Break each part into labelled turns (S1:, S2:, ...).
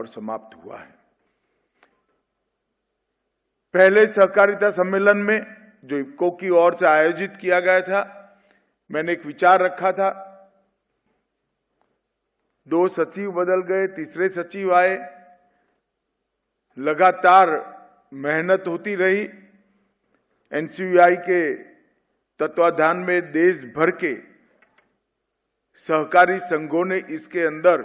S1: और समाप्त हुआ है। पहले सहकारिता सम्मेलन में जो इफ्को की ओर से आयोजित किया गया था, मैंने एक विचार रखा था। 2 सचिव बदल गए, तीसरे सचिव आए, लगातार मेहनत होती रही। एनसीयूआई के तत्वाधान में देश भर के सहकारी संघों ने इसके अंदर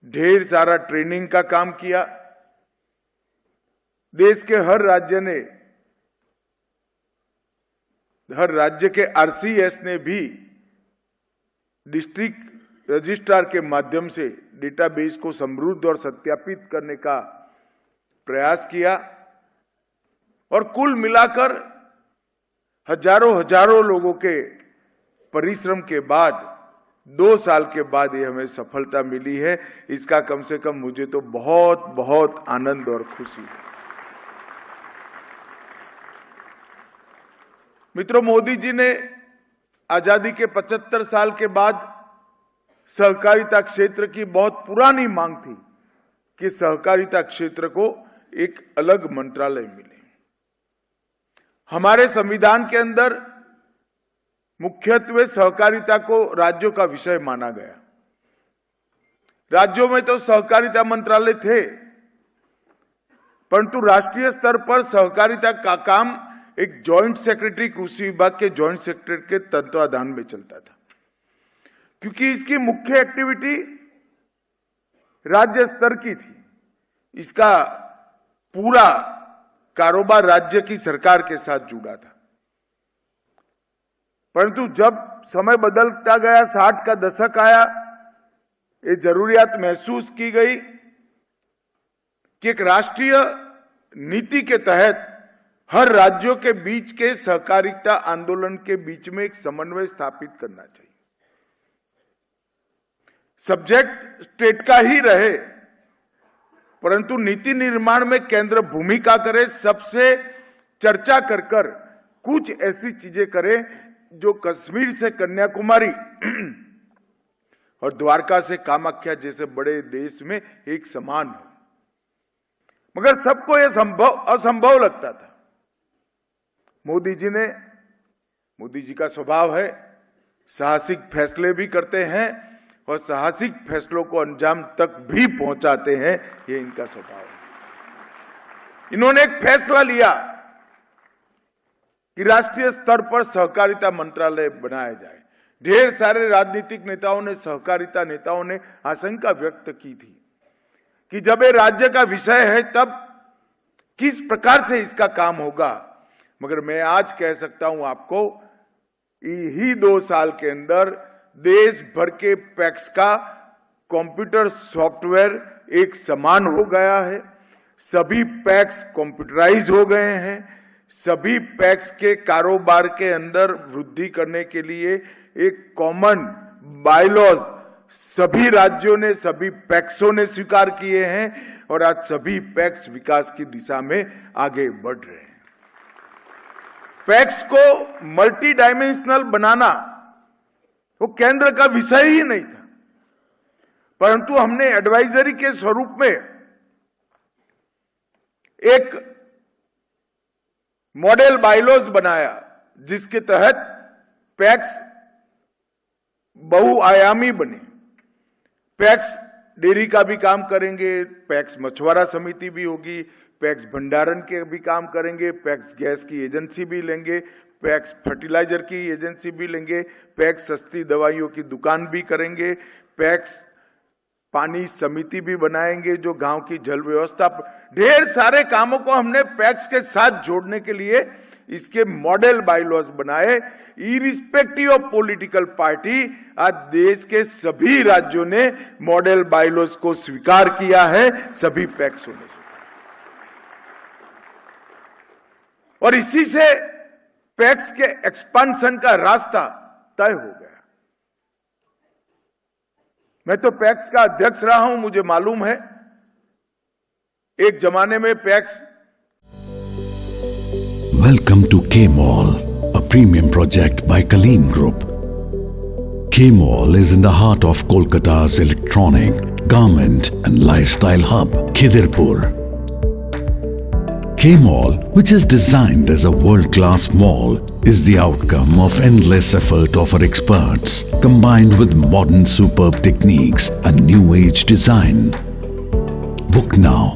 S1: ढेर सारा ट्रेनिंग का काम किया। देश के हर राज्य के आरसीएस ने भी डिस्ट्रिक्ट रजिस्ट्रार के माध्यम से डेटाबेस को समृद्ध और सत्यापित करने का प्रयास किया और कुल मिलाकर हजारों लोगों के परिश्रम के बाद 2 साल के बाद ये हमें सफलता मिली है। इसका कम से कम मुझे तो बहुत आनंद और खुशी है। मित्रों, मोदी जी ने आजादी के 75 साल के बाद सहकारिता क्षेत्र की बहुत पुरानी मांग थी कि सहकारिता क्षेत्र को एक अलग मंत्रालय मिले। हमारे संविधान के अंदर मुख्यत्वे सहकारिता को राज्यों का विषय माना गया। राज्यों में तो सहकारिता मंत्रालय थे, परंतु राष्ट्रीय स्तर पर सहकारिता का काम एक जॉइंट सेक्रेटरी, कृषि विभाग के जॉइंट सेक्रेटरी के तत्वाधान में चलता था, क्योंकि इसकी मुख्य एक्टिविटी राज्य स्तर की थी। इसका पूरा कारोबार राज्य की सरकार के साथ जुड़ा था। परंतु जब समय बदलता गया, 60 का दशक आया, ये जरूरियात महसूस की गई कि एक राष्ट्रीय नीति के तहत हर राज्यों के बीच के सहकारिता आंदोलन के बीच में एक समन्वय स्थापित करना चाहिए। सब्जेक्ट स्टेट का ही रहे, परंतु नीति निर्माण में केंद्र भूमिका करे, सबसे चर्चा कर कुछ ऐसी चीजें करे जो कश्मीर से कन्याकुमारी और द्वारका से कामाख्या जैसे बड़े देश में एक समान हो। मगर सबको यह असंभव लगता था। मोदी जी का स्वभाव है, साहसिक फैसले भी करते हैं और साहसिक फैसलों को अंजाम तक भी पहुंचाते हैं, ये इनका स्वभाव है। इन्होंने एक फैसला लिया कि राष्ट्रीय स्तर पर सहकारिता मंत्रालय बनाया जाए। ढेर सारे राजनीतिक नेताओं ने, सहकारिता नेताओं ने आशंका व्यक्त की थी कि जब ये राज्य का विषय है तब किस प्रकार से इसका काम होगा। मगर मैं आज कह सकता हूं आपको, यही 2 साल के अंदर देश भर के पैक्स का कंप्यूटर सॉफ्टवेयर एक समान हो गया है। सभी पैक्स कंप्यूटराइज हो गए हैं। सभी पैक्स के कारोबार के अंदर वृद्धि करने के लिए एक कॉमन बायलॉज सभी राज्यों ने, सभी पैक्सों ने स्वीकार किए हैं और आज सभी पैक्स विकास की दिशा में आगे बढ़ रहे हैं। पैक्स को मल्टी डायमेंशनल बनाना वो केंद्र का विषय ही नहीं था, परंतु हमने एडवाइजरी के स्वरूप में एक मॉडल बायलॉज बनाया, जिसके तहत पैक्स बहुआयामी बने। पैक्स डेयरी का भी काम करेंगे, पैक्स मछुआरा समिति भी होगी, पैक्स भंडारण के भी काम करेंगे, पैक्स गैस की एजेंसी भी लेंगे, पैक्स फर्टिलाइजर की एजेंसी भी लेंगे, पैक्स सस्ती दवाइयों की दुकान भी करेंगे, पैक्स पानी समिति भी बनाएंगे जो गांव की जल व्यवस्था। ढेर सारे कामों को हमने पैक्स के साथ जोड़ने के लिए इसके मॉडल बायलॉज बनाए। इरिस्पेक्टिव ऑफ पॉलिटिकल पार्टी, आज देश के सभी राज्यों ने मॉडल बायलॉज को स्वीकार किया है, सभी पैक्सों ने। और इसी से पैक्स के एक्सपांशन का रास्ता तय हो गया। मैं तो पैक्स का अध्यक्ष रहा हूं, मुझे मालूम है एक जमाने में पैक्स।
S2: वेलकम टू के mall, a premium project by Kaleen Group. K Mall is in the heart of Kolkata's electronic garment and lifestyle hub, Khidirpur. K-Mall, which is designed as a world-class mall, is the outcome of endless effort of our experts, combined with modern superb techniques and new age design. Book now